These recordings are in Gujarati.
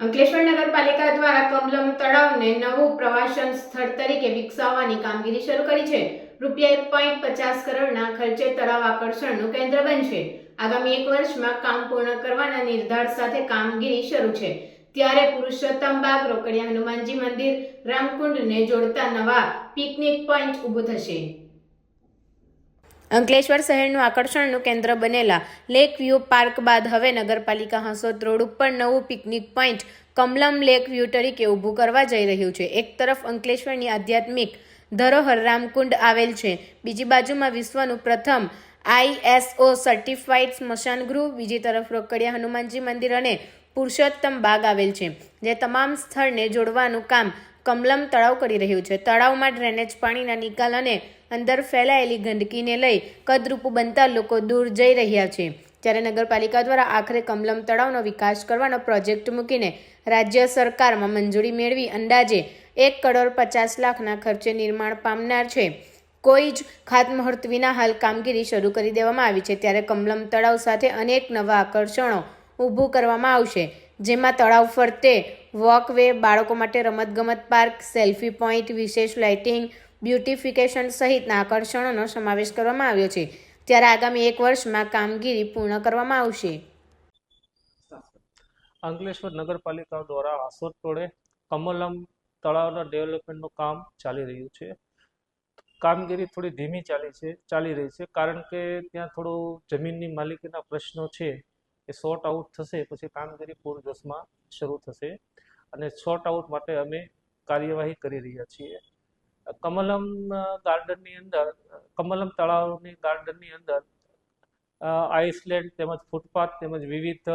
અંકલેશ્વર નગરપાલિકા દ્વારા કમલમ તળાવને નવું પ્રવાસન સ્થળ તરીકે વિકસાવવાની કામગીરી શરૂ કરી છે. ₹1.50 કરોડના ખર્ચે તળાવ આકર્ષણનું કેન્દ્ર બનશે. આગામી 1 વર્ષમાં કામ પૂર્ણ કરવાના નિર્ધાર સાથે કામગીરી શરૂ છે. ત્યારે પુરુષોત્તમબાગ રોકડિયા હનુમાનજી મંદિર રામકુંડને જોડતા નવા પિકનિક પોઈન્ટ ઊભું થશે. અંકલેશ્વર શહેરનું આકર્ષણનું કેન્દ્ર બનેલા લેક વ્યૂ પાર્ક બાદ હવે નગરપાલિકા હંસોદ રોડ ઉપર નવું picnic point Kamalam lake view તરીકે ઊભું કરવા જઈ રહ્યું છે. એક તરફ અંકલેશ્વરની આધ્યાત્મિક ધરોહર રામકુંડ આવેલ છે, બીજી બાજુમાં વિશ્વનું પ્રથમ ISO સર્ટિફાઈડ સ્મશાનગૃહ, બીજી તરફ રોકડિયા હનુમાનજી મંદિર અને પુરુષોત્તમબાગ આવેલ છે, જે તમામ સ્થળને જોડવાનું કામ કમલમ તળાવ કરી રહ્યું છે. તળાવમાં ડ્રેનેજ પાણીના નિકાલ અને અંદર ફેલાયેલી ગંદકીને લઈ કદરૂપ બનતા લોકો દૂર જઈ રહ્યા છે. ત્યારે નગરપાલિકા દ્વારા આખરે કમલમ તળાવનો વિકાસ કરવાનો પ્રોજેક્ટ મૂકીને રાજ્ય સરકારમાં મંજૂરી મેળવી અંદાજે ₹1.50 કરોડના ખર્ચે નિર્માણ પામનાર છે. કોઈ જ ખાતમુહૂર્ત વિના હાલ કામગીરી શરૂ કરી દેવામાં આવી છે. ત્યારે કમલમ તળાવ સાથે અનેક નવા આકર્ષણો ઊભું કરવામાં આવશે, જેમાં તળાવ ફરતે વોકવે, બાળકો માટે રમતગમત પાર્ક, સેલ્ફી પોઈન્ટ, વિશેષ લાઇટિંગ, બ્યુટિફિકેશન સહિતના આકર્ષણોનો સમાવેશ કરવામાં આવ્યો છે. ત્યારે આગામી 1 વર્ષમાં કામગીરી પૂર્ણ કરવામાં આવશે. અંકલેશ્વર નગરપાલિકા દ્વારા હાંસોદ રોડે કમલમ તળાવના ડેવલપમેન્ટનું કામ ચાલી રહ્યું છે. કામગીરી થોડી ધીમી ચાલી રહી છે, કારણ કે ત્યાં થોડું જમીનની માલિકીના પ્રશ્નો છે એ સોર્ટ આઉટ થશે, પછી કામગીરી પૂરજોશમાં શરૂ થશે અને સોર્ટ આઉટ માટે અમે કાર્યવાહી કરી રહ્યા છીએ. કમલમ તળાવની ગાર્ડનની અંદર આઇસલેન્ડ તેમજ ફૂટપાથ તેમજ વિવિધ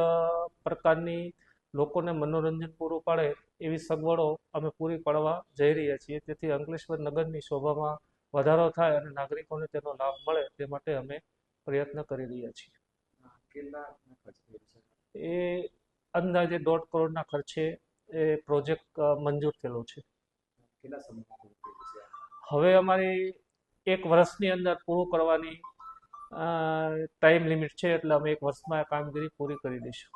પ્રકારની લોકોને મનોરંજન પૂરું પાડે એવી સગવડો અમે પૂરી પાડવા જઈ રહ્યા છીએ. તેથી અંકલેશ્વર નગરની શોભામાં વધારો થાય અને નાગરિકોને તેનો લાભ મળે તે માટે અમે પ્રયત્ન કરી રહ્યા છીએ. એ અંદાજે 1.5 કરોડના ખર્ચે એ પ્રોજેક્ટ મંજૂર થયેલો છે. હવે અમારી 1 વર્ષની અંદર પૂરું કરવાની ટાઈમ લિમિટ છે, એટલે અમે 1 વર્ષમાં આ કામગીરી પૂરી કરી દઈશું.